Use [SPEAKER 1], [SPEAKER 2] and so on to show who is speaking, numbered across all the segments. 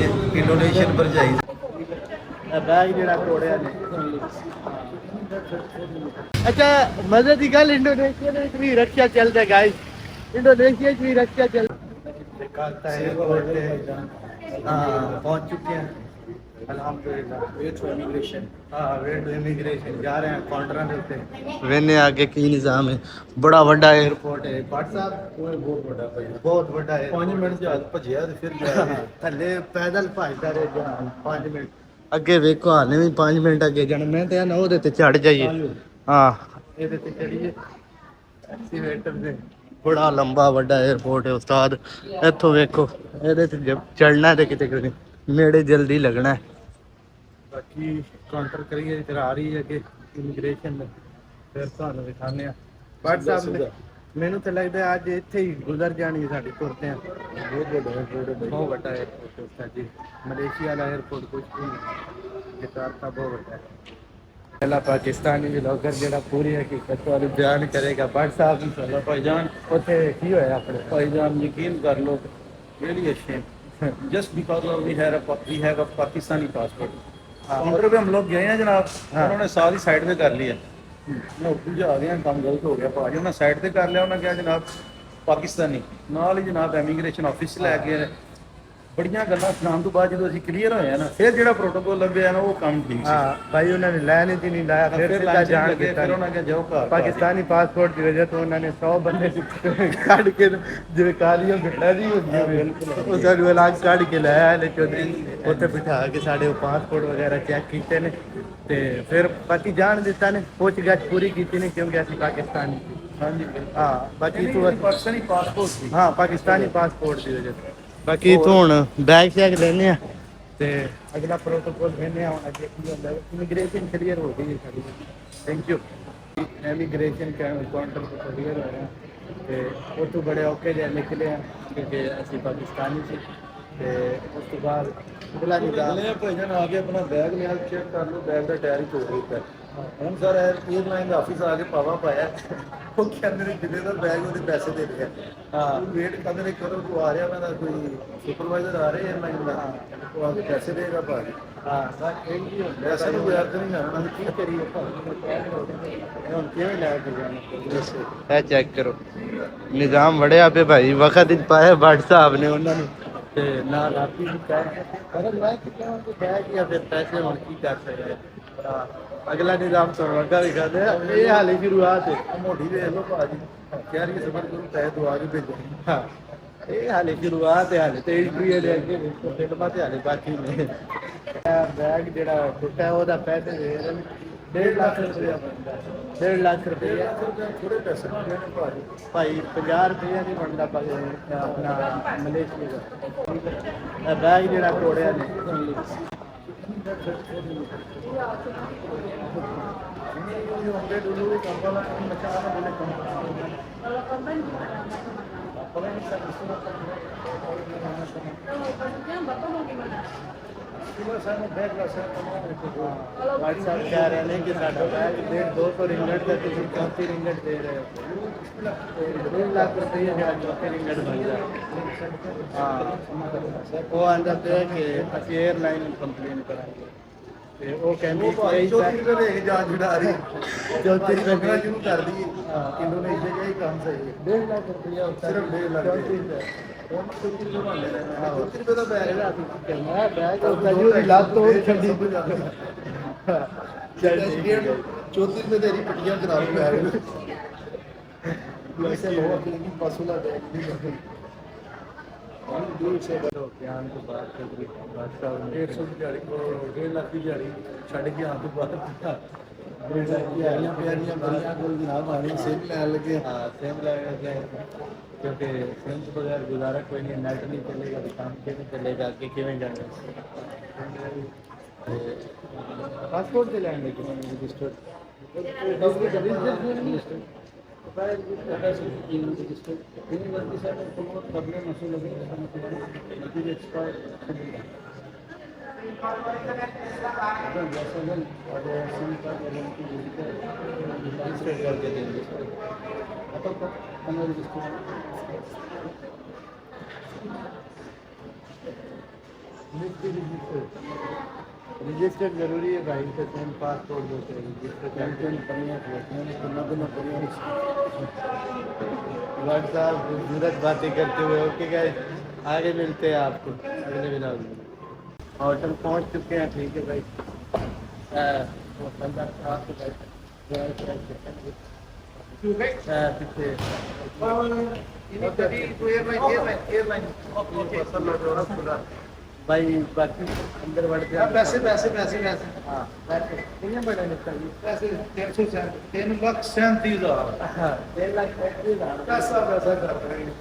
[SPEAKER 1] है इंडोनेशियन भरजाई
[SPEAKER 2] बैग जरा तोड़िया ने अच्छा मजे की गल इंडोनेशिया में भी रक्षा चलता गाइस इंडोनेशिया भी रक्षा चल हाँ पहुंच चुके हैं अल्हम्दुलिल्लाह वेट टू इमिग्रेशन हाँ वेट टू इमिग्रेशन जा रहे हैं काउंटर के उत्ते वेने आगे की निजाम है बड़ा बड़ा एयरपोर्ट है पाट साहब बहुत बड़ा बहुत बड़ा है 5 मिनट जहाज भजिया ते फिर जाए थल्ले पैदल भजदा रहे जहाज 5 मिनट ਅੱਗੇ ਵੇਖੋ ਹਾਲੇ ਵੀ 5 ਮਿੰਟ ਅੱਗੇ ਜਾਣਾ ਮੈਂ ਤੇ ਨਾ ਉਹਦੇ ਤੇ ਚੜ ਜਾਈਏ ਹਾਂ ਇਹਦੇ ਤੇ ਚੜੀਏ ਐਕਸੀਵੇਟਰ ਦੇ ਬੜਾ ਲੰਬਾ ਵੱਡਾ 에어ਪੋਰਟ ਹੈ ਉਸਤਾਦ ਇੱਥੋਂ ਵੇਖੋ ਇਹਦੇ ਤੇ ਚੜਨਾ ਤੇ ਕਿਤੇ ਕਿਤੇ ਨੇੜੇ ਜਲਦੀ ਲੱਗਣਾ ਬਾਕੀ ਕਾਊਂਟਰ ਕਰੀਏ ਇਧਰ ਆ ਰਹੀ ਹੈ ਕਿ ਇਮੀਗ੍ਰੇਸ਼ਨ ਫਿਰ ਤੁਹਾਨੂੰ ਦਿਖਾਣੇ ਆ ਬਟ ਸਾਹਿਬ ਨੇ ਮੈਨੂੰ ਤਾਂ ਲੱਗਦਾ ਅੱਜ ਇੱਥੇ ਹੀ ਗੁਜ਼ਰ ਜਾਣੀ ਸਾਡੀ ਤੁਰਦੇ ਆ ਬਹੁਤ ਵੱਡਾ ਹੈ ਉਸਤਾਦ ਜੀ ਮਲੇਸ਼ੀਆ ਦਾ 에어ਪੋਰਟ ਕੁਝ ਨਹੀਂ ਜਕਾਰਤਾ ਬਹੁਤ ਵੱਡਾ ਹੈ पहला पाकिस्तानी ब्लॉगर ਜਿਹੜਾ ਪੂਰੀ ਹਕੀਕਤ ਵਾਲੀ ਬਿਆਨ ਕਰੇਗਾ ਬਟ ਸਾਹਿਬ ਇਨਸ਼ਾਅੱਲਾ ਭਾਈਜਾਨ ਉੱਥੇ ਕੀ ਹੋਇਆ ਆਪਣੇ
[SPEAKER 1] भाईजान यकीन कर लो really a shame just because of we have a Pakistani passport counter पे हम लोग गए हैं जनाब उन्होंने सारी साइड पे कर लिया नौकरी जा रहे हैं काम गलत हो गया भाजी उन्होंने साइड पे कर लिया उन्होंने क्या जनाब पाकिस्तानी नाल ही जनाब इमिग्रेशन ऑफिस लै गए ਬੜੀਆਂ ਗੱਲਾਂ ਸੁਣਾਉਣ ਤੋਂ ਬਾਅਦ ਜਦੋਂ ਅਸੀਂ ਕਲੀਅਰ ਹੋਏ ਆ ਨਾ ਫਿਰ ਜਿਹੜਾ ਪ੍ਰੋਟੋਕੋਲ ਲੱਭਿਆ ਨਾ ਉਹ ਕੰਮ ਠੀਕ ਸੀ
[SPEAKER 2] ਹਾਂ ਭਾਈ ਉਹਨਾਂ ਨੇ ਲੈਣ ਹੀ ਨਹੀਂ ਲਾਇਆ ਫਿਰ ਸਿੱਧਾ ਜਾਣ ਕੇ
[SPEAKER 1] ਫਿਰ ਉਹਨਾਂ ਨੇ ਜਾਓ ਘਰ
[SPEAKER 2] ਪਾਕਿਸਤਾਨੀ ਪਾਸਪੋਰਟ ਦੀ ਵਜ੍ਹਾ ਤੋਂ ਉਹਨਾਂ ਨੇ 100 ਬੰਦੇ ਕੱਢ ਕੇ ਜਿਵੇਂ ਕਾਲੀਆਂ ਬਿੱਟਾਂ ਦੀ ਹੁੰਦੀਆਂ ਉਹ ਸਾਨੂੰ ਅਲੱਗ ਕੱਢ ਕੇ ਲਾਇਆ ਲੈ ਚੌਧਰੀ ਉੱਥੇ ਬਿਠਾ ਕੇ ਸਾਡੇ ਉਹ ਪਾਸਪੋਰਟ ਵਗੈਰਾ ਚੈੱਕ ਕੀਤੇ ਨੇ ਤੇ ਫਿਰ ਬਾਕੀ ਜਾਣ ਦਿੱਤਾ ਨੇ ਪੁੱਛਗਿੱਛ ਪੂਰੀ ਕੀਤੀ ਨੇ ਕਿਉਂਕਿ ਅਸੀਂ ਪਾਕਿਸਤਾਨੀ
[SPEAKER 1] ਹਾਂਜੀ
[SPEAKER 2] ਹਾਂ ਬਾਕੀ ਤੂੰ
[SPEAKER 1] ਪਾਕਿਸਤਾਨੀ ਪਾਸਪੋਰਟ ਸੀ
[SPEAKER 2] ਹਾਂ ਪਾਕਿਸਤਾਨੀ ਪਾਸਪੋਰਟ ਦੀ ਵਜ੍ਹਾ ਤੋਂ ਬਾਕੀ ਤੂੰ ਹੁਣ ਬੈਗ ਸ਼ੈਗ ਲੈਣੇ ਆ ਤੇ ਅਗਲਾ ਪ੍ਰੋਟੋਕੋਲ ਲੈਣੇ ਆ ਹੁਣ ਅੱਗੇ ਕੀ ਹੁੰਦਾ ਇਮੀਗ੍ਰੇਸ਼ਨ ਕਲੀਅਰ ਹੋ ਗਈ ਸਾਡੀ ਥੈਂਕ ਯੂ ਇਮੀਗ੍ਰੇਸ਼ਨ ਕਾਊਂਟਰ ਤੋਂ ਕਲੀਅਰ ਹੋਇਆ ਤੇ ਉੱਥੋਂ ਬੜੇ ਔਕੇ ਜਿਹੇ ਨਿਕਲੇ ਆ ਕਿਉਂਕਿ ਅਸੀਂ ਪਾਕਿਸਤਾਨੀ ਸੀ ਤੇ ਉਸ ਤੋਂ ਬਾਅਦ ਅਗਲਾ ਨਿਜ਼ਾਮ
[SPEAKER 1] ਭਾਈਜਾਨ ਆ ਕੇ ਆਪਣਾ ਬੈਗ ਲਿਆ ਚੈੱਕ ਕਰ ਲਓ ਬੈਗ ਦਾ ਟਾਇਰ ਹੀ ਤੋੜ ਦਿੱਤਾ ਹੁਣ ਸਰ 에ਅਰਲਾਈਨ ਦਾ ਆਫਿਸ ਆ ਕੇ ਪਾਵਾ ਪਾਇਆ ਉਹ ਕਹਿੰਦੇ ਨੇ ਜਿੰਨੇ ਦਾ ਬੈਗ ਉਹਦੇ ਪੈਸੇ ਦੇ ਰਿਹਾ ਹਾਂ ਵੇਟ ਕਰਦੇ ਨੇ ਕਰੋ ਕੋ ਆ ਰਿਹਾ ਉਹਨਾਂ ਦਾ ਕੋਈ ਸੁਪਰਵਾਈਜ਼ਰ ਆ ਰਿਹਾ 에ਅਰਲਾਈਨ ਦਾ ਉਹ ਆ ਕੇ ਪੈਸੇ ਦੇਗਾ ਭਾਜੀ
[SPEAKER 2] ਹਾਂ ਸਰ ਇਹ ਵੀ ਹੁੰਦਾ
[SPEAKER 1] ਪੈਸੇ ਨੂੰ ਯਾਦ ਨਹੀਂ ਆਣਾ ਕੀ ਕਰੀਏ
[SPEAKER 2] ਹੁਣ ਕਿਵੇਂ ਲੈ ਕੇ ਜਾਣਾ ਇਹ ਚੈੱਕ ਕਰੋ ਨਿਜ਼ਾਮ ਵੜਿਆ ਪਏ ਭਾਈ ਵਕਤ ਵਿੱਚ ਪਾਇਆ ਭੱਟ ਸਾਹਿਬ ਨੇ ਉਹਨਾਂ ਨੂੰ ਤੇ ਨਾਲ ਆਪੀ ਵੀ ਕਹਿ ਪਰ ਲੈ ਕੇ ਜਾਵਾਂਗੇ ਬੈਗ ਜਾਂ ਫਿਰ ਪੈਸੇ ਹੁਣ ਕੀ ਕਰ ਸਕਦੇ ਹਾਂ ਅਗਲਾ ਨਿਜ਼ਾਮ ਸੁਣਵਾਗਾ ਵੀ ਕਰਦੇ ਇਹ ਹਾਲੇ ਸ਼ੁਰੂਆਤ ਹੈ
[SPEAKER 1] ਮੋਢੀ ਵੇਖ ਲਓ ਭਾਜੀ ਕਹਿ ਰਹੀ ਸਬਰ ਕਰੋ ਪੈਸੇ ਦਵਾ ਕੇ ਭੇਜੋ
[SPEAKER 2] ਹਾਂ ਇਹ ਹਾਲੇ ਸ਼ੁਰੂਆਤ ਹੈ ਹਾਲੇ ਤੇ ਇੰਟਰਵਿਊ ਦੇ ਅੱਗੇ ਵੇਖੋ ਫਿਲਮਾਂ ਤੇ ਹਾਲੇ ਬਾਕੀ ਨੇ ਬੈਗ ਜਿਹੜਾ ਟੁੱਟਾ ਉਹਦਾ ਪੈਸੇ ਦੇ ਰਹੇ ਨੇ 1.5 ਲੱਖ ਰੁਪਇਆ ਬਣਦਾ 1.5 ਲੱਖ ਰੁਪਇਆ
[SPEAKER 1] ਥੋੜੇ ਪੈਸੇ ਦੇਣੇ ਭਾਜੀ
[SPEAKER 2] ਭਾਈ 50 ਰੁਪਇਆ ਨਹੀਂ ਬਣਦਾ ਆਪਣਾ ਮਲੇਸ਼ੀਆ ਦਾ ਬੈਗ ਜਿਹੜਾ ਤੋੜਿਆ ਨੇ भाई साहब कह रहे हैं कि साਡਾ बैग 150 रिंगट का ਤੁਸੀਂ 34 रिंगट दे रहे हो 1.5 ਲੱਖ ਰੁਪਏ ਜਿਹੜਾ 34 ਰਿੰਗਟ ਬਣਦਾ ਹਾਂ ਉਹ ਆਂਦਾ ਪਿਆ ਕਿ ਅਸੀਂ 에ਅਰਲਾਈਨ ਨੂੰ ਕੰਪਲੇਨ ਕਰਾਂਗੇ ਤੇ ਉਹ ਕਹਿੰਦੇ ਕਿ
[SPEAKER 1] 34 ਰੁਪਏ ਦੇ ਕੇ ਜਾਨ ਛੁਡਾ ਰਹੀ
[SPEAKER 2] 34 ਰੁਪਏ
[SPEAKER 1] ਸ਼ੁਰੂ ਕਰ ਦਈਏ ਇੰਡੋਨੇਸ਼ੀਆ ਦਾ ਹੀ ਕੰਮ ਸਹੀ ਹੈ
[SPEAKER 2] 1.5 ਲੱਖ ਰੁਪਏ
[SPEAKER 1] ਸਿਰਫ 1.5 ਲੱਖ
[SPEAKER 2] 34 ਰੁਪਏ
[SPEAKER 1] ਉਹ 34 ਰੁਪਏ ਬਣਦੇ ਨੇ 34 ਰੁਪਏ ਦਾ ਬੈਗ
[SPEAKER 2] ਇਹਦਾ ਅਸੀਂ ਕਹਿੰਦਾ ਬੈਗ ਉਹਦਾ ਜੀ ਲੱਤ ਤੋੜ ਛੱਡੀ ਚੱਲ
[SPEAKER 1] 34 ਰੁਪਏ ਦੇ ਪਟੀਆਂ ਕਰਾ ਲਓ ਬੈਗ वैसे लोगों के लिए पसूला देगी दूर से बड़ो ज्ञान के बाद चौधरी बादशाह 150 की दिहाड़ी को 1.5 लाख की दिहाड़ी छड़ के आने के बाद 1.5 लाख की दिहाड़ियां प्यारियां बड़ियां कोई जनाब आने सेम ले लगे हां सेम लगे क्योंकि सेम के बगैर गुजारा कोई नहीं नेट नहीं चलेगा तो काम कैसे चलेगा आगे किवें जाएगा पासपोर्ट से लेंगे कि रजिस्टर्ड
[SPEAKER 2] रजिस्टर जरूरी है भाई, तो सेम पासपोर्ट देते हैं रजिस्टर
[SPEAKER 1] टेंशन बढ़िया होती है कितना दिन बढ़िया
[SPEAKER 2] व्हाट्सएप खूबसूरत बातें करते हुए। ओके गाइस, आगे मिलते हैं आपको अगले व्लॉग में। होटल पहुंच चुके हैं, ठीक है भाई। होटल का खास तो भाई बाकी अंदर बढ़ते हैं।
[SPEAKER 1] पैसे पैसे पैसे पैसे
[SPEAKER 2] हाँ पैसे कितने बड़े निकल
[SPEAKER 1] पैसे 3,37,000
[SPEAKER 2] हाँ 3,35,000
[SPEAKER 1] पैसा पैसा कर रहे हैं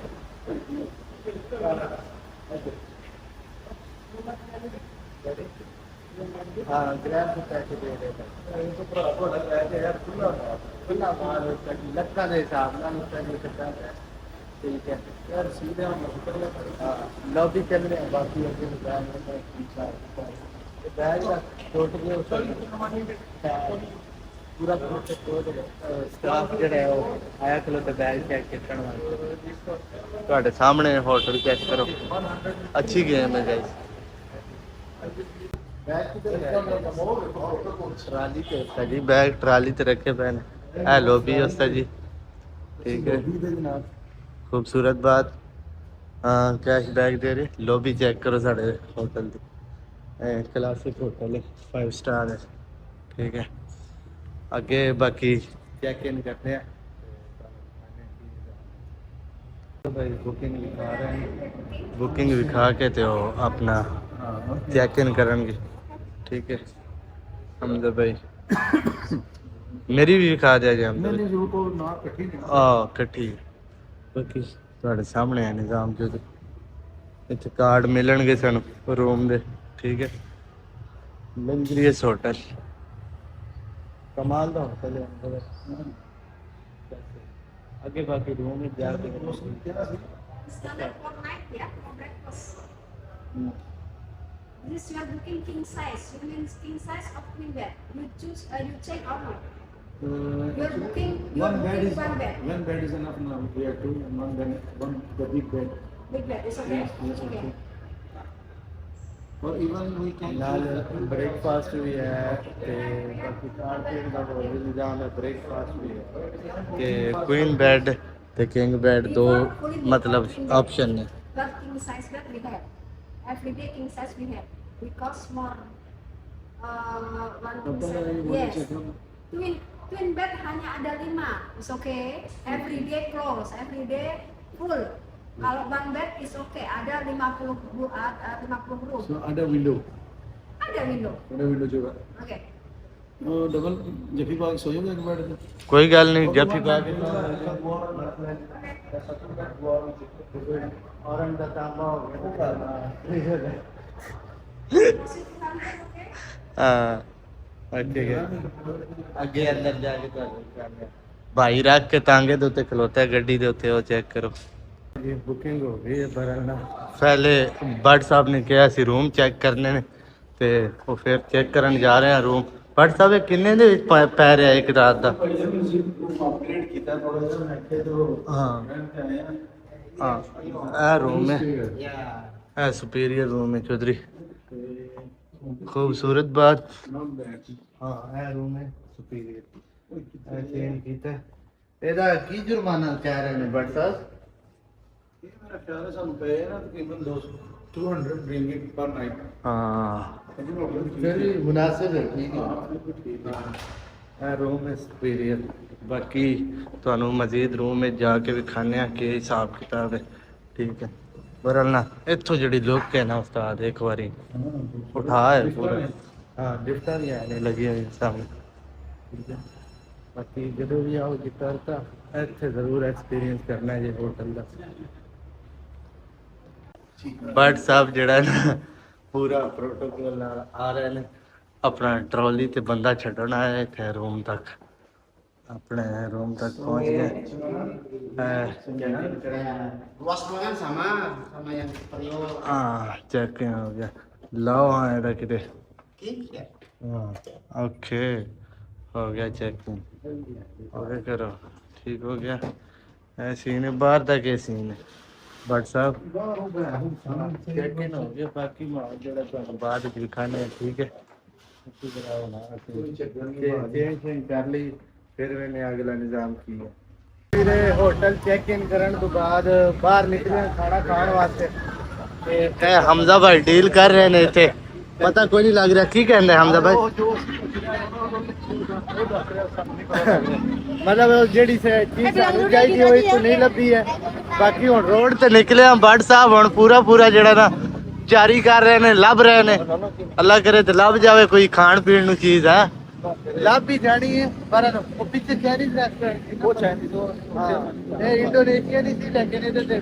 [SPEAKER 2] हाँ ग्रैब से पैसे दे रहे थे।
[SPEAKER 1] इनको बड़ा पैसे यार
[SPEAKER 2] खुला माल होता है, लक्का के हिसाब ना होता है, ठीक है
[SPEAKER 1] यार सीधे हम
[SPEAKER 2] लॉबी चल रहे हैं। बाकी बैग टोटल पूरा स्टाफ ਜਿਹੜਾ ਹੈ ਉਹ ਆਇਆ ਖਲੋ ਤੇ ਬੈਗ ਚੈੱਕ ਕਰਨ ਵਾਸਤੇ। ਤੁਹਾਡੇ ਸਾਹਮਣੇ ਹੋਟਲ ਚੈੱਕ ਕਰੋ, ਅੱਛੀ ਗੇਮ ਹੈ ਗਾइस। बैग ट्राली पे होता जी, बैग ट्राली ते रखे पे है लॉबी होता जी, ठीक है खूबसूरत बात। हाँ कैश बैग दे रहे, लॉबी चेक करो साढ़े होटल की, क्लासिक होटल है, 5 स्टार है, ठीक है। आगे बाकी चेक इन करते हैं तो भाई बुकिंग दिखा रहे हैं, बुकिंग दिखा के तो अपना चेक इन करेंगे, ठीक है। हमजा भाई मेरी भी दिखा दिया जी हमजा
[SPEAKER 1] नहीं जो को ना इकट्ठी
[SPEAKER 2] इकट्ठी बाकी ਤੁਹਾਡੇ ਸਾਹਮਣੇ ਹੈ ਨਿਜ਼ਾਮ ਜੋ ਇੱਥੇ ਕਾਰਡ ਮਿਲਣਗੇ ਸਾਨੂੰ ਰੂਮ ਦੇ, ਠੀਕ ਹੈ। ਲੰਗਰੀਅਸ ਹੋਟਲ ਕਮਾਲ ਦਾ ਹੋਟਲ ਹੈ ਅੰਦਰ। ਅੱਗੇ ਬਾਕੀ ਰੂਮ ਵਿੱਚ ਜਾ ਕੇ
[SPEAKER 3] Standard for night, yeah, for breakfast. This you are booking king size. You mean king size or queen bed? You choose. You check or not. You are booking. You are
[SPEAKER 1] one bed
[SPEAKER 3] booking
[SPEAKER 1] is
[SPEAKER 3] one bed.
[SPEAKER 1] one bed is enough now. We have two and one bed, one the big bed.
[SPEAKER 3] Big bed is okay.
[SPEAKER 1] Yes,
[SPEAKER 3] Okay.
[SPEAKER 1] or even we can
[SPEAKER 2] ਨਾਲ breakfast ਵੀ ਹੈ ਤੇ ਬਾਕੀ ਖਾਣ ਪੀਣ ਦਾ ਹੋਰ ਵੀ ਨਿਜ਼ਾਮ ਹੈ। Breakfast ਵੀ ਹੈ ਤੇ ਕੁਈਨ ਬੈੱਡ ਤੇ ਕਿੰਗ ਬੈੱਡ ਦੋ ਮਤਲਬ ਆਪਸ਼ਨ ਨੇ।
[SPEAKER 3] But king size bed we have. Every day king size we have. We cost more. One king size. Yes. Twin bed hanya ada 5. It's okay. Every day close. Every day full. Kalau one bed is okay. Ada 50 room.
[SPEAKER 1] so ada window
[SPEAKER 3] Ada window.
[SPEAKER 1] juga
[SPEAKER 3] Okay.
[SPEAKER 1] Double जफी बाग सोएगा एक bed पे
[SPEAKER 2] कोई गल नहीं जफी पा के और अंदर तांबा हो गया। हाँ ठीक है ਅੱਗੇ ਅੰਦਰ ਜਾ ਕੇ ਤੁਹਾਨੂੰ ਭਾਈ ਰੱਖ ਕੇ ਤਾਂਗੇ ਦੇ ਉੱਤੇ ਖਲੋਤਾ ਹੈ ਗੱਡੀ ਦੇ ਉੱਤੇ, ਉਹ ਚੈੱਕ ਕਰੋ। ਇਹ ਬੁਕਿੰਗ ਹੋ ਗਈ ਹੈ ਬਰਨਾ। ਪਹਿਲੇ ਬਟ ਸਾਹਿਬ ਨੇ ਕਿਹਾ ਸੀ ਰੂਮ ਚੈੱਕ ਕਰਨੇ ਨੇ ਤੇ ਉਹ ਫਿਰ ਚੈੱਕ ਕਰਨ ਜਾ ਰਹੇ ਆ ਰੂਮ। ਬਟ ਸਾਹਿਬ ਇਹ ਕਿੰਨੇ ਦੇ ਵਿੱਚ ਪੈ ਰਿਹਾ ਇੱਕ ਰਾਤ ਦਾ?
[SPEAKER 1] अपग्रेड किया थोड़ा सा मैं के तो
[SPEAKER 2] ਹਾਂ
[SPEAKER 1] रेंट पे आए हैं
[SPEAKER 2] ਹਾਂ ਇਹ ਰੂਮ ਹੈ, ਇਹ ਸੁਪੀਰੀਅਰ ਰੂਮ ਹੈ ਚੌਧਰੀ। खूबसूरत बात।
[SPEAKER 1] नॉट बैड
[SPEAKER 2] हाँ ਇਹ रूम है सुपीरियर ਇਹ ਚੇਂਜ ਕੀਤਾ। ਇਹਦਾ ਕੀ ਜੁਰਮਾਨਾ ਕਹਿ ਰਹੇ ਨੇ ਬਟ ਸਾਹਿਬ?
[SPEAKER 1] ये मेरा ख्याल है ਸਾਨੂੰ ਪਏ ਨਾ ਤਕਰੀਬਨ 200 ringgit per night
[SPEAKER 2] ਹਾਂ
[SPEAKER 1] फिर
[SPEAKER 2] ਵੀ ਮੁਨਾਸਿਬ ਹੈ, ਠੀਕ ਹੈ।
[SPEAKER 1] ठीक है
[SPEAKER 2] ਇਹ ਰੂਮ ਹੈ ਸੁਪੀਰੀਅਰ। ਬਾਕੀ ਤੁਹਾਨੂੰ ਮਜ਼ੀਦ ਰੂਮ ਵਿੱਚ ਜਾ ਕੇ ਵਿਖਾਣੇ ਆ ਕਿ ਹਿਸਾਬ ਕਿਤਾਬ ਹੈ, ਠੀਕ ਹੈ। ਬਰਲ ਨਾ ਇੱਥੋਂ ਜਿਹੜੀ ਲੁੱਕ ਹੈ ਨਾ ਉਸਤਾਦ ਇੱਕ ਵਾਰੀ ਉਠਾ ਹੈ ਪੂਰਾ। ਹਾਂ ਲਿਫਟਾਂ ਵੀ ਆਣੇ ਲੱਗੀਆਂ ਹੋਈਆਂ ਸਾਹਮਣੇ, ਠੀਕ ਹੈ। ਬਾਕੀ ਜਦੋਂ ਵੀ ਆਓ ਜਿੱਤਰ ਤਾਂ ਇੱਥੇ ਜ਼ਰੂਰ ਐਕਸਪੀਰੀਅੰਸ ਕਰਨਾ ਹੈ ਜੇ ਹੋਟਲ ਦਾ। ਬਟ ਸਾਹਿਬ ਜਿਹੜਾ ਨਾ ਪੂਰਾ ਪ੍ਰੋਟੋਕੋਲ ਨਾਲ ਆ ਰਹੇ ਨੇ, ਆਪਣਾ ਟਰਾਲੀ ਤੇ ਬੰਦਾ ਛੱਡਣ ਆਇਆ ਇੱਥੇ ਰੂਮ ਤੱਕ। अपने रूम तक पहुंच गए।
[SPEAKER 4] Luas ruangan sama yang periuk.
[SPEAKER 2] Check हो गया। लाओ हाँ इधर किधर।
[SPEAKER 4] King ya.
[SPEAKER 2] ओके हो गया चेक। ओके करो, ठीक हो गया। सीन है बाहर तक ये सीन है। भट्ट साहब चेक इन हो गया, बाकी माल जेड़ा तुहानू बाद विच विखाने ठीक है। चेंज कर ली फिर मैंने अगला निजाम किया। फिर होटल चेक इन करने तो बाद बाहर निकले खाना खाने वास्ते ते हमजा भाई डील कर रहे ने इथे, पता कोई नहीं लग रहा की कहंदे हमजा भाई। मतलब जेड़ी से चीज सानू चाहिए वो इथों नहीं लभी है। बाकी हुन रोड ते निकले हम भट्ट साहब, हुन पूरा जेड़ा ना जारी कर रहे ने, लभ रहे ने। अल्लाह करे ते लभ जावे कोई खान पीन नु चीज है, लभ भी जानी है। पर वो पीछे चाइनीज रेस्टोरेंट वो चाइनीज ये इंडोनेशियन ही थी, लेकिन इधर से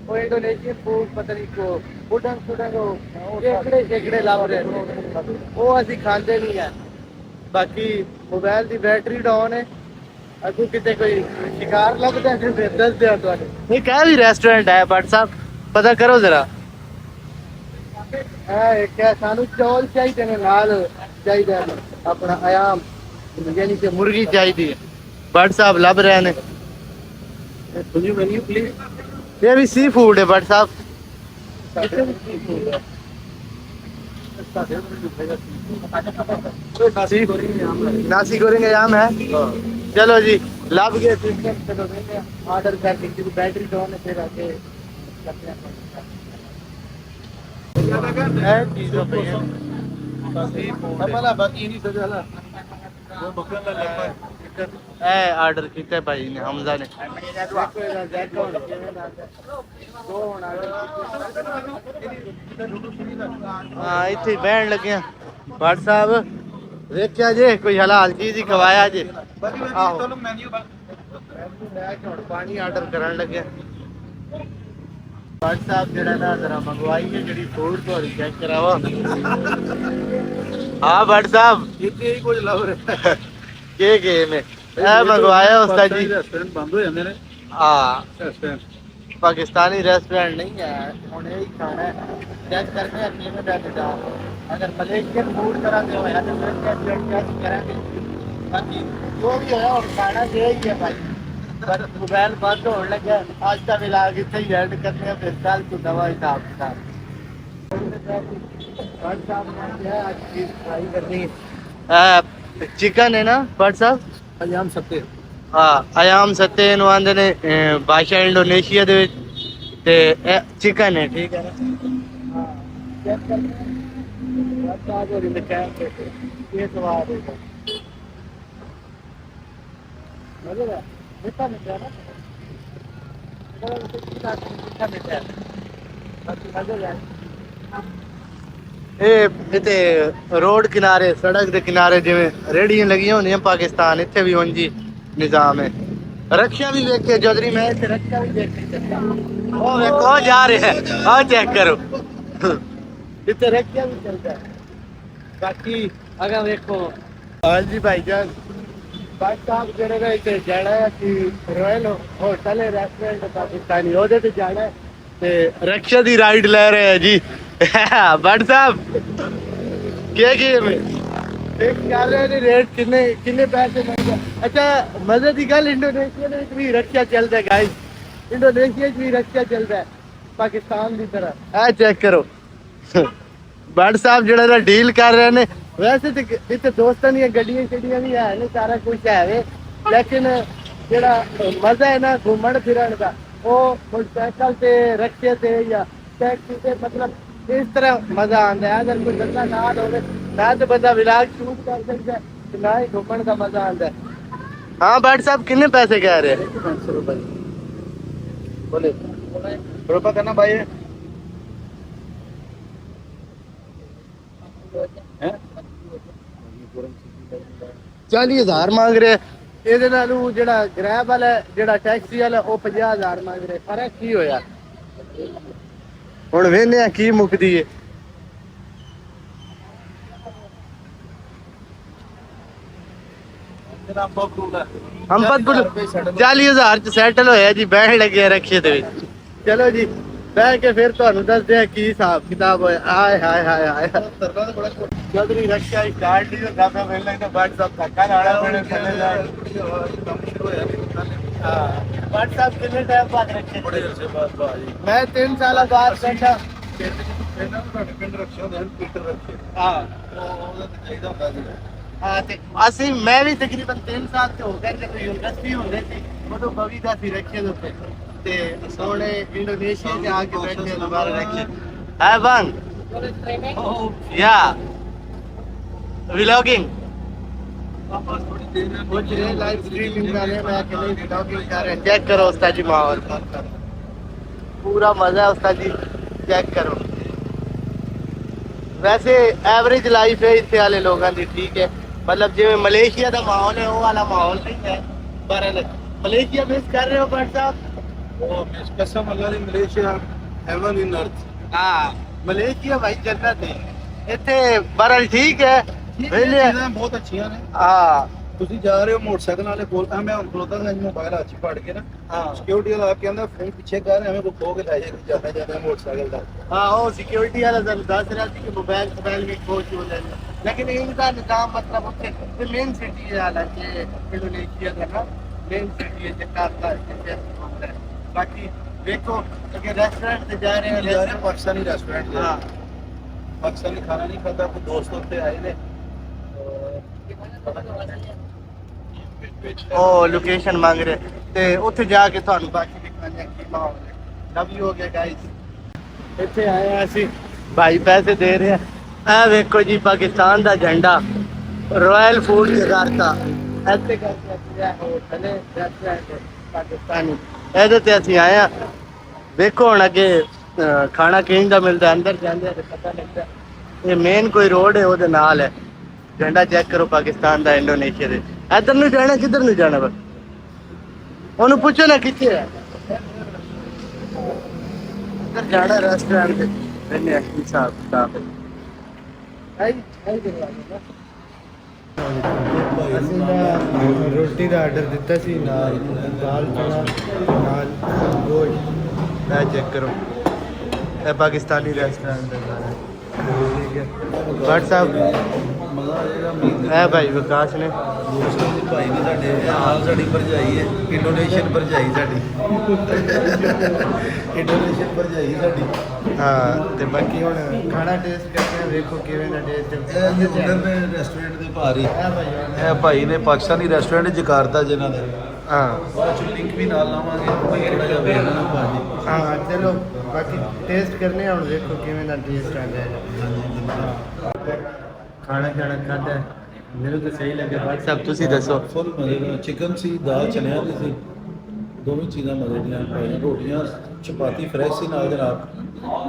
[SPEAKER 2] वो इंडोनेशियन फूड पता नहीं को उडन एकड़े लभ रहे ने, वो असि खांदे नहीं है। बाकी मोबाइल दी बैटरी डाउन है, अगू किते कोई शिकार लगदा है फिर दस दे तुहानू। नहीं क्या भी रेस्टोरेंट है भट्ट साहब, पता करो जरा। क्या सानू चौल चाहिए ने, नाल चाहिए अपना आयाम यानी कि मुर्गी चाहिए। भट्ट साहब लब रहे ने। ये भी सी फूड है भट्ट साहब। नासी गोरिंग आयाम है। चलो जी लब गए, चलो ऑर्डर करके क्योंकि बैटरी डाउन है, फिर आके करते हैं। ऑर्डर किया भाई ने, हमजा ने। हाँ इथे बहन लगे भट्ट साहब, देखिया जे कोई हलाल चीज ही खवाया जे। पानी ऑर्डर करन लगे भट्ट साहब, जेड़ा ना जरा मंगवाई है जेडी फूड तो चेक करावा। हाँ भट्ट साहब इतने ही कुछ लग रहा है के गेम है ए मंगवाया उस्ताद जी। रेस्टोरेंट बंद हो जाते हैं। हाँ पाकिस्तानी रेस्टोरेंट नहीं है, हुण यही खाना है। चेक करने किवें दा निजाम, अगर मलेशियन फूड तरह से होया तो फिर चेक करेंगे। बाकी जो भी होया और खाना जो ही है भाई। पर मोबाइल बंद होने लगे, आज का मिलाग इतना ही एंड करने हैं, फिर कल को दवा हिसाब किताब। चिकन है ना भट्ट साहब?
[SPEAKER 1] अयाम सत्ते।
[SPEAKER 2] हाँ अयाम सत्ते नु आंदे ने भाषा इंडोनेशिया दे विच, ते चिकन है ठीक है ना। हाँ चेक करते हैं भट्ट साहब और लिखा है ये स्वाद है। मजे है मीठा मीठा है ना, मीठा मीठा है। बाकी मजे है। इते रोड किनारे सड़क के किनारे जिवें रेहड़ियां लगी होंदी पाकिस्तान, इत्थे भी उंज ही निजाम है। रक्षा भी देख के चौधरी मैं इत्थे रक्षा भी देख के चलता। ओ देखो जा रहे हैं, आओ चेक करो इत्थे रक्षा भी चलता है। बाकी अगर देखो हां जी भाईजान भट्ट साहब जेड़े ना इत्थे जाना है कि रॉयल होटल है रेस्टोरेंट पाकिस्तानी ओदे ते जाना है ते रक्षा दी राइड ले रहे हैं जी। भट्ट साहब क्या गेम है एक कर रहे ने, रेट किन्ने किन्ने पैसे मंगदे। अच्छा मजे की गल इंडोनेशिया में भी रक्षा चलता है गाइस, इंडोनेशिया भी रक्षा चलता है पाकिस्तान की तरह। है चेक करो भट्ट साहब जेड़ा ना डील कर रहे ने। वैसे तो इतने दोस्तों दी गड्डियां शड्डियां भी है ने, सारा कुछ है, लेकिन जेड़ा मजा है ना घूमन फिरन का वो मोटरसाइकिल से रखे से या टैक्सी से, मतलब इस तरह मजा आता है। अगर कोई बंदा ना हो ना तो बंदा विलाग शूट कर सकता है, ना ही घूमने का मजा आता है। हाँ भट्ट साहब कितने पैसे कह रहे हैं? 500 रुपए बोले रुपया करना भाई है? 40,000 मांग रहे। ਇਹਦੇ ਨਾਲੋਂ ਜਿਹੜਾ ਗ੍ਰੈਬ ਵਾਲਾ ਜਿਹੜਾ ਟੈਕਸੀ ਵਾਲਾ ਉਹ 50,000 ਮੰਗ ਰਿਹਾ। ਫਰਕ ਕੀ ਹੋਇਆ? ਹੁਣ ਵੇਖਦੇ ਆ ਕੀ ਮੁੱਕਦੀ ਏ। हम 40,000 ਚ ਸੈਟਲ ਹੋਇਆ ਜੀ, ਬਹਿਣ ਲੱਗੇ ਰਕਸ਼ੇ ਦੇ ਵਿੱਚ। ਚਲੋ ਜੀ ਬਹਿ ਕੇ ਫਿਰ ਤੁਹਾਨੂੰ ਦੱਸਦੇ ਆ ਕੀ ਹਿਸਾਬ ਕਿਤਾਬ ਹੋਇਆ। ਆਏ ਹਾਏ ਹਾਏ ਹਾਏ ਚੌਧਰੀ ਰਕਸ਼ਾ ਸਟਾਰਟ ਨਹੀਂ ਹੁੰਦਾ ਪਿਆ, ਵੇਲੇ ਤਾਂ ਬਾਅਦ ਸਭ ਧੱਕਾ ਨਾਲਾ ਮੇਰੇ ਥੱਲੇ ਜਾ ਕੰਮ ਸ਼ੁਰੂ ਹੋਇਆ। हाँ व्हाट्सएप कितने टाइम बाद रखे
[SPEAKER 1] बड़े अरसे बाद भाजी
[SPEAKER 2] मैं 3 साल बाद बैठा
[SPEAKER 1] ਇਹਨਾਂ ਨੂੰ ਤੁਹਾਡੇ ਪਿੰਡ ਰੱਖਿਆ ਹੁੰਦਾ ਹਨ ਪੀਟਰ ਰੱਖੇ
[SPEAKER 2] हाँ
[SPEAKER 1] ਉਹਦਾ ਤੇ ਚਾਹੀਦਾ ਹੁੰਦਾ ਸੀ
[SPEAKER 2] हाँ ते ਅਸੀਂ ਮੈਂ ਵੀ ਤਕਰੀਬਨ 3 ਸਾਲ ਤੇ ਹੋ ਗਏ ਜਦੋਂ ਯੂਨੀਵਰਸਿਟੀ ਹੁੰਦੇ ਸੀ ਉਦੋਂ ਬਵੀ ਦਾ ਸੀ ਰੱਖੇ ਦੇ ਉੱਤੇ ਤੇ ਸੋਹਣੇ ਇੰਡੋਨੇਸ਼ੀਆ ਚ ਆ ਕੇ ਬੈਠੇ ਦੁਬਾਰਾ ਰੱਖੇ ਹੈ ਬੰਗ ਯਾ ਵਲੌਗਿੰਗ
[SPEAKER 1] ਆਪਾਂ ਥੋੜੀ ਦੇਰ ਨਾਲ
[SPEAKER 2] वो जो लाइव स्ट्रीमिंग कर रहे हैं मैं अकेले व्लॉगिंग कर रहे हैं चेक करो उस्ताद जी माहौल पूरा मजा है उस्ताद जी चेक करो वैसे एवरेज लाइफ है इतने वाले लोगों की ठीक है मतलब जिवें मलेशिया का माहौल है वो वाला माहौल नहीं है पर मलेशिया मिस कर रहे हो बट साहब
[SPEAKER 1] ਉਹ ਮਿਸ ਕਸਮ ਅੱਲਾ ਦੀ ਮਲੇਸ਼ੀਆ ਹੈਵਨ ਇਨ ਅਰਥ
[SPEAKER 2] हाँ मलेशिया भाई जन्नत है इतने बरल ठीक है वेले
[SPEAKER 1] ਚੀਜ਼ਾਂ ਬਹੁਤ ਅੱਛੀਆਂ ਨੇ
[SPEAKER 2] हाँ
[SPEAKER 1] ਤੁਸੀਂ ਜਾ ਰਹੇ ਹੋ ਮੋਟਰਸਾਈਕਲ ਵਾਲੇ ਕੋਲ ਤਾਂ ਮੈਂ ਹੁਣ ਖਲੋਤਾ ਸੀ ਮੋਬਾਈਲ ਹੱਥ 'ਚ ਫੜ ਕੇ ਨਾ
[SPEAKER 2] हाँ
[SPEAKER 1] ਸਿਕਿਉਰਿਟੀ ਵਾਲਾ ਆ ਕੇ ਕਹਿੰਦਾ ਫੋਨ ਪਿੱਛੇ ਕਰ ਐਵੇਂ ਕੋ ਖੋ ਕੇ ਲੈ ਜਾਏ ਜਾਂਦਾ ਜਾਂਦਾ ਮੋਟਰਸਾਈਕਲ ਦਾ
[SPEAKER 2] हाँ वो सिक्योरिटी वाला दस रहा थी कि मोबाइल भी खो चुके हैं लेकिन इनका निजाम मतलब उत्थे मेन सिटी है हालांकि इंडोनेशिया का ना मेन सिटी है जकार्ता है बाकी देखो अगर रेस्टोरेंट से जा रहे
[SPEAKER 1] ਜਾ
[SPEAKER 2] हैं
[SPEAKER 1] ਰਹੇ ਪਾਕਿਸਤਾਨੀ ਰੈਸਟੋਰੈਂਟ
[SPEAKER 2] हाँ
[SPEAKER 1] ਪਾਕਿਸਤਾਨੀ ਖਾਣਾ ਨਹੀਂ ਖਾਂਦਾ ਕੋਈ ਦੋਸਤ ਉੱਤੇ ਆਏ ਨੇ
[SPEAKER 2] ਉਹ ਲੋਕੇਸ਼ਨ ਮੰਗ ਰਹੇ ਤੇ ਉੱਥੇ ਜਾ ਕੇ ਤੁਹਾਨੂੰ ਬਾਕੀ ਦਿਖਾਉਂਦੇ ਆ ਕੀ ਮਾਹੌਲ ਹੈ ਲਵ ਯੂ ਹੋ ਗਿਆ ਗਾਇਸ ਇੱਥੇ ਆਏ ਆ ਅਸੀਂ ਭਾਈ ਪੈਸੇ ਦੇ ਰਹੇ ਆ ਇਹ ਵੇਖੋ ਜੀ ਪਾਕਿਸਤਾਨ ਦਾ ਝੰਡਾ ਰਾਇਲ ਫੂਡ ਜਗਾਰਤਾ ਇੱਥੇ ਕਰਕੇ ਅਸੀਂ ਆ ਹੋਟਲ ਹੈ ਰੈਸਟੋਰੈਂਟ ਪਾਕਿਸਤਾਨੀ ਇਹਦੇ ਤੇ ਅਸੀਂ ਆਏ ਆ ਵੇਖੋ ਹੁਣ ਅੱਗੇ ਖਾਣਾ ਕਿੰਦਾ ਮਿਲਦਾ ਅੰਦਰ ਜਾਂਦੇ ਆ ਤੇ ਪਤਾ ਲੱਗਦਾ ਇਹ ਮੇਨ ਕੋਈ ਰੋਡ ਹੈ ਉਹਦੇ ਨਾਲ ਹੈ झंडा चेक करो पाकिस्तान का इंडोनेशिया दे इधर नहीं जाना किधर नहीं जाना बस उन्होंने पूछो ना कितने है इधर जाना रेस्टोरेंट पे मैंने हिसाब किताब ਰੋਟੀ ਦਾ ਆਰਡਰ ਦਿੱਤਾ ਸੀ ਨਾਲ ਦਾਲ ਚਨਾ ਨਾਲ ਗੋਸ਼ਤ ਇਹ ਚੈੱਕ ਕਰੋ ਇਹ ਪਾਕਿਸਤਾਨੀ ਰੈਸਟੋਰੈਂਟ ਦਾ ਹੈ ਠੀਕ ਹੈ WhatsApp
[SPEAKER 1] ਮਜ਼ਾ ਆ ਜਾਏਗਾ ਉਮੀਦ
[SPEAKER 2] ਇਹ ਭਾਈ ਵਿਕਾਸ ਨੇ
[SPEAKER 1] ਦੋਸਤਾਂ ਦੇ ਭਾਈ ਨੇ ਸਾਡੇ ਨਾਲ ਸਾਡੀ ਭਰਜਾਈ ਹੈ ਇੰਡੋਨੇਸ਼ੀਅਨ ਭਰਜਾਈ ਸਾਡੀ ਇੰਡੋਨੇਸ਼ੀਅਨ ਭਰਜਾਈ ਸਾਡੀ
[SPEAKER 2] ਹਾਂ ਤੇ ਬਾਕੀ ਹੁਣ ਖਾਣਾ ਟੇਸਟ ਕਰਦੇ ਆ ਵੇਖੋ ਕਿਵੇਂ ਦਾ ਟੇਸਟ
[SPEAKER 1] ਇਹ ਜਿੰਦਰ ਦੇ ਰੈਸਟੋਰੈਂਟ ਦੇ ਭਾਰੀ
[SPEAKER 2] ਹੈ ਭਾਈ
[SPEAKER 1] ਇਹ ਭਾਈ ਨੇ ਪਾਕਿਸਤਾਨੀ ਰੈਸਟੋਰੈਂਟ ਜਕਾਰਤਾ ਜਿਨ੍ਹਾਂ ਦਾ
[SPEAKER 2] ਹਾਂ
[SPEAKER 1] ਬਾਅਦ ਚ ਲਿੰਕ ਵੀ ਨਾਲ ਲਾਵਾਂਗੇ ਭਾਈ ਥੋੜਾ ਜਿਹਾ ਵੇਖ ਲੈਣਾ ਭਾਜੀ
[SPEAKER 2] ਹਾਂ ਚਲੋ ਬਾਕੀ ਟੇਸਟ ਕਰਨੇ ਆ ਹੁਣ ਵੇਖੋ ਕਿਵੇਂ ਦਾ ਟੇਸਟ ਆ ਜਾਏਗਾ ਖਾਣਾ ਖਾਦਾ ਮੇਰੇ ਤਾਂ ਸਹੀ ਲੱਗਿਆ WhatsApp ਤੁਸੀਂ ਦੱਸੋ
[SPEAKER 1] ਫੁੱਲ ਮਜ਼ੇ ਦਾ ਚਿਕਨ ਸੀ ਦਾਲ ਚਨਿਆਂ ਦੀ ਸੀ ਦੋਵੇਂ ਚੀਜ਼ਾਂ ਮਜ਼ੇ ਦੀਆਂ ਪਾਈਆਂ ਰੋਟੀਆਂ ਚਪਾਤੀ ਫਰੈਸ਼ ਸੀ ਨਾਲ ਦੇ ਨਾਲ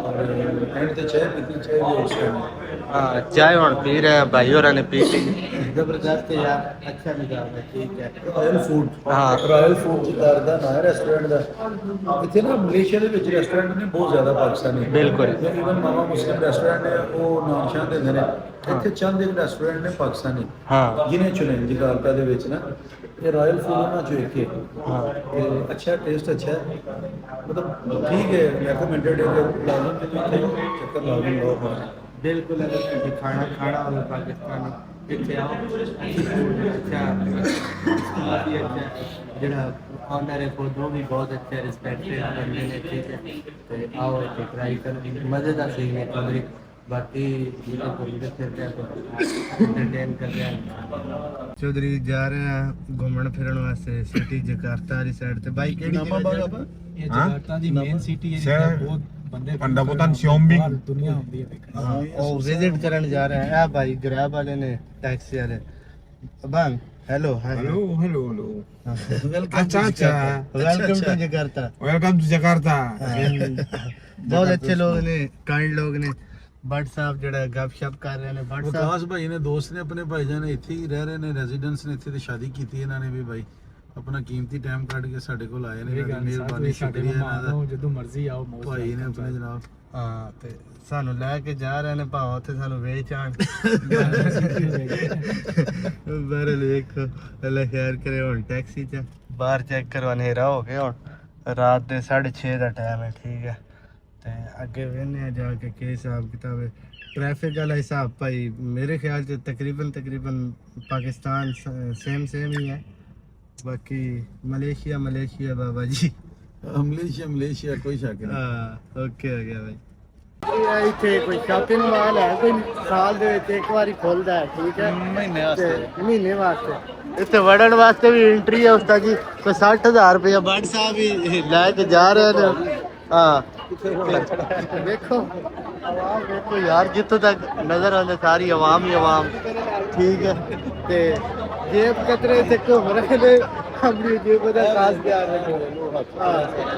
[SPEAKER 1] ਔਰ ਐਂਡ ਤੇ ਚਾਹ ਪੀਤੀ ਚਾਹ ਵੀ ਉਸ ਟਾਈਮ
[SPEAKER 2] हाँ चाय और पी रहे हैं भाई और ने पी ली जबरदस्त है यार अच्छा निजाम है ठीक है
[SPEAKER 1] ਰਾਇਲ ਫੂਡ
[SPEAKER 2] ਹਾਂ।
[SPEAKER 1] ਰਾਇਲ ਫੂਡ ਜਿੱਦਾਰ ਦਾ ਨਾਂ ਹੈ ਰੈਸਟੋਰੈਂਟ ਦਾ ਇੱਥੇ ਨਾ ਮਲੇਸ਼ੀਆ ਦੇ ਵਿੱਚ ਰੈਸਟੋਰੈਂਟ ਨੇ ਬਹੁਤ ਜ਼ਿਆਦਾ ਪਾਕਿਸਤਾਨੀ
[SPEAKER 2] ਬਿਲਕੁਲ।
[SPEAKER 1] ਇਵਨ ਮਾਮਾ ਮੁਸਲਿਮ ਰੈਸਟੋਰੈਂਟ ਹੈ ਉਹ ਨਾਮ ਸ਼ਾਨ ਦਿੰਦੇ ਨੇ ਇੱਥੇ ਚੰਦ ਇੱਕ ਰੈਸਟੋਰੈਂਟ ਨੇ ਪਾਕਿਸਤਾਨੀ
[SPEAKER 2] हाँ
[SPEAKER 1] ਜਿਹਨੇ ਚੁਣੇ ਜਗਾਰਤਾ ਦੇ ਵਿੱਚ ਨਾ ਇਹ ਰਾਇਲ ਫੂਡ ਉਹਨਾਂ ਚੋਂ ਇੱਕ ਹੈ
[SPEAKER 2] हाँ
[SPEAKER 1] ਤੇ ਅੱਛਾ ਟੇਸਟ ਅੱਛਾ ਹੈ ਮਤਲਬ ਠੀਕ ਹੈ ਰეკਮੈਂਡਡ ਹੈ ਕਿ ਲਾਜ਼ਮ ਤੇ ਚੱਕਰ ਲਾਜ਼ਮ ਲਓ
[SPEAKER 2] बिल्कुल अगर कभी खाना खाना हो पाकिस्तानी इतने आओ अच्छा काफ़ी अच्छा जरा ऑनर है खुद वो भी बहुत अच्छा रिस्पेक्टेड बंदे ने ठीक है तो आओ इतने ट्राई करो मज़ेदार सही है चौधरी बाकी जिन्हें को भी फिरते हैं तो एंटरटेन कर रहे हैं चौधरी जा रहे हैं घूमने फिरने वास्ते सिटी जकार्ता वाली साइड ते भाई केड़ी
[SPEAKER 1] ਨਾਮਾ ਬਾਗ ਆਪਾਂ
[SPEAKER 5] ਇਹ ਜਗਾਰਤਾ ਦੀ ਮੇਨ ਸਿਟੀ ਹੈ
[SPEAKER 6] Sir,
[SPEAKER 5] ਜਿੱਥੇ ਬਹੁਤ ਬੰਦੇ
[SPEAKER 6] Pandaputan, Siombing.
[SPEAKER 5] ਬਾਹਰ ਦੁਨੀਆ ਆਉਂਦੀ ਹੈ ਵੇਖਣ
[SPEAKER 2] हाँ ओ विजिट करने जा रहे हैं भाई ग्रैब वाले ने टैक्सी वाले अबान hello hi
[SPEAKER 6] Hello, hello, hello.
[SPEAKER 1] Welcome
[SPEAKER 6] अच्छा, अच्छा.
[SPEAKER 2] Welcome to Jakarta
[SPEAKER 6] Welcome to Jakarta.
[SPEAKER 2] बहुत अच्छे लोग ने काइंड लोग ने बट साहब जड़ा गपशप कर रहे ने बट साहब
[SPEAKER 1] ਵਿਕਾਸ ਭਾਈ ਨੇ ਦੋਸਤ ਨੇ ਆਪਣੇ ਭਾਈਜਾਨ ਨੇ ਇੱਥੇ ਹੀ ਰਹਿ ਰਹੇ ਨੇ ਰੈਜ਼ੀਡੈਂਸ ਨੇ ਇੱਥੇ ਤੇ ਸ਼ਾਦੀ ਕੀਤੀ ਇਹਨਾਂ ਨੇ ਵੀ ਭਾਈ ਆਪਣਾ ਕੀਮਤੀ ਟਾਈਮ ਕੱਢ ਕੇ ਸਾਡੇ ਕੋਲ ਆਏ ਨੇ ਮਿਹਰਬਾਨੀ ਸ਼ੁਕਰੀਆ ਇਹਨਾਂ ਦਾ
[SPEAKER 5] ਜਦੋਂ ਮਰਜ਼ੀ ਆਓ ਮੌਜ
[SPEAKER 1] ਭਾਈ ਨੇ ਆਪਣੇ ਜਨਾਬ
[SPEAKER 2] ਹਾਂ ਤੇ ਸਾਨੂੰ ਲੈ ਕੇ ਜਾ ਰਹੇ ਨੇ ਭਾਵੇਂ ਉੱਥੇ ਸਾਨੂੰ ਵੇਚ ਆਣ ਬਾਹਰ ਵੇਖੋ ਅੱਲਾ ਖੈਰ ਕਰੇ ਹੁਣ ਟੈਕਸੀ ਚ ਬਾਹਰ ਚੈੱਕ ਕਰੋ ਹਨੇਰਾ ਹੋ ਗਿਆ ਹੁਣ ਰਾਤ ਦੇ 6:30 ਦਾ ਟਾਈਮ ਹੈ ਠੀਕ ਹੈ ਤੇ ਅੱਗੇ ਵੇਖਨੇ ਆ ਜਾ ਕੇ ਕੀ ਹਿਸਾਬ ਕਿਤਾਬ ਹੈ ट्रैफिक वाला हिसाब भाई मेरे ख्याल से तकरीबन पाकिस्तान सेम ही है बाकी मलेशिया मलेशिया बाबा जी
[SPEAKER 1] ਮਲੇਸ਼ੀਆ ਕੋਈ ਸ਼ੱਕ
[SPEAKER 2] हाँ ओके हो गया भाई ਇੱਥੇ ਕੋਈ ਸ਼ਾਪਿੰਗ ਮਾਲ ਹੈ ਕੋਈ ਸਾਲ ਦੇ ਵਿੱਚ ਇੱਕ ਵਾਰੀ ਖੁੱਲਦਾ ਹੈ ਠੀਕ ਹੈ
[SPEAKER 1] ਮਹੀਨੇ
[SPEAKER 2] ਤੇ ਮਹੀਨੇ ਵਾਸਤੇ ਇੱਥੇ ਵੜਨ ਵਾਸਤੇ ਵੀ ਐਂਟਰੀ ਹੈ ਉਸਦਾ ਜੀ ਕੋਈ 60000 ਰੁਪਏ ਬੜ ਸਾਹਿਬ ਵੀ ਲੈ ਕੇ ਜਾ ਰਹੇ ਨੇ ਹਾਂ ਦੇਖੋ ਆਵਾਮ ਦੇਖੋ ਯਾਰ ਜਿੱਥੋਂ ਤੱਕ ਨਜ਼ਰ ਆਉਂਦਾ ਸਾਰੀ ਆਵਾਮ ਹੀ ਆਵਾਮ ਠੀਕ ਹੈ ਤੇ ਜੇਬ ਕਤਰੇ ਤੇ ਘੁੰਮ ਰਹੇ ਨੇ ਆਪਣੀ ਜੇਬ ਦਾ ਖਾਸ ਧਿਆਨ ਰੱਖੋ ਹਾਂ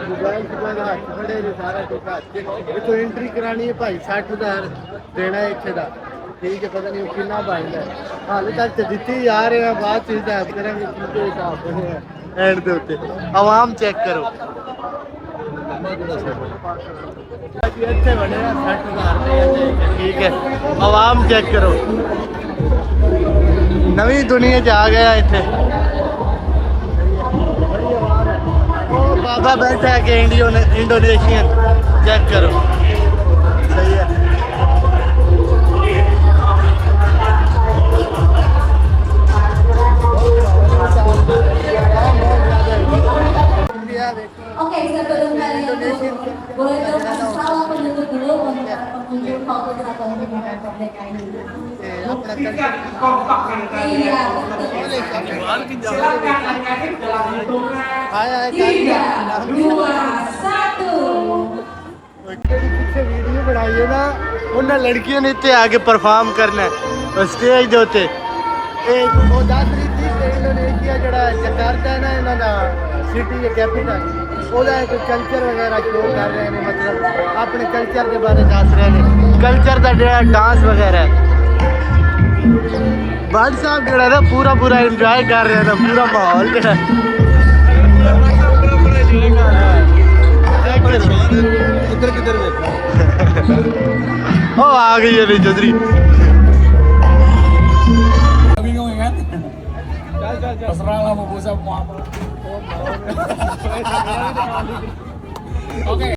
[SPEAKER 2] ਮੋਬਾਈਲ ਦਾ ਹੱਥ ਫੜੇ ਨੇ ਸਾਰਾ ਕੁਝ ਹੱਥ ਇੱਥੋਂ ਐਂਟਰੀ ਕਰਾਣੀ ਹੈ ਭਾਈ 60000 ਦੇਣਾ ਹੈ ਇੱਥੇ ਦਾ ਠੀਕ ਹੈ ਪਤਾ ਨਹੀਂ ਉਹ ਕਿੰਨਾ ਬਣਦਾ ਹਾਲੇ ਤੱਕ ਤੇ ਦਿੱਤੀ ਜਾ ਰਹੇ ਆ ਬਾਅਦ ਚ ਹਿਸਾਬ ਕਰਾਂਗੇ ਕਿੰਨੇ ਹਿਸਾਬ ਬਣਿਆ ਐਂਡ ਦੇ ਉੱਤੇ ਆਵਾਮ ਚੈੱਕ ਕਰੋ ਜੀ ਇੱਥੇ ਬਣਿਆ 60000 ਰੁਪਏ ਠੀਕ ਹੈ ਆਵਾਮ ਚੈੱਕ ਕਰੋ ਨਵੀਂ ਦੁਨੀਆ 'ਚ ਆ ਗਿਆ ਇੱਥੇ ਉਹ ਬਾਬਾ ਬੈਠਾ ਹੈ ਕਿ ਇੰਡੋਨੇਸ਼ੀਅਨ ਚੈੱਕ ਕਰੋ ਸਹੀ ਹੈ
[SPEAKER 7] Oke, sebelum kalian tutup, boleh dong kasih salam penutup dulu untuk pengunjung foto satu dengan merdeka ini. Iya, betul. Tiga, dua, satu.
[SPEAKER 2] ਪਿੱਛੇ ਵੀਡੀਓ ਬਣਾਈ ਹੈ ਨਾ ਉਹਨਾਂ ਲੜਕੀਆਂ ਨੇ ਇੱਥੇ ਆ ਕੇ ਪਰਫਾਰਮ ਕਰਨਾ ਹੈ ਸਟੇਜ ਦੇ ਉੱਤੇ ਇਹ ਉਹ ਦੱਸ ਰਹੀ ਸੀ ਕਿ ਇੰਡੋਨੇਸ਼ੀਆ ਜਿਹੜਾ ਜਕਾਰਤਾ ਹੈ ਨਾ ਇਹਨਾਂ ਦਾ ਸਿਟੀ ਹੈ ਕੈਪੀਟਲ ਉਹਦਾ ਇੱਕ ਕਲਚਰ ਵਗੈਰਾ ਸ਼ੋਅ ਕਰ ਰਹੇ ਨੇ ਮਤਲਬ ਆਪਣੇ ਕਲਚਰ ਦੇ ਬਾਰੇ ਦੱਸ ਰਹੇ ਨੇ ਕਲਚਰ ਦਾ ਜਿਹੜਾ ਡਾਂਸ ਵਗੈਰਾ ਹੈ ਬਾਦ ਸਾਹਿਬ ਜਿਹੜਾ ਨਾ ਪੂਰਾ ਇੰਜੋਏ ਕਰ ਰਿਹਾ ਨਾ ਪੂਰਾ ਮਾਹੌਲ ਜਿਹੜਾ
[SPEAKER 1] ਇੱਧਰ ਕਿੱਧਰ ਵੇਖੋ
[SPEAKER 2] ਉਹ ਆ ਗਈ ਹੈ Chaudhary
[SPEAKER 5] Terserah lah mau bos apa. Oke.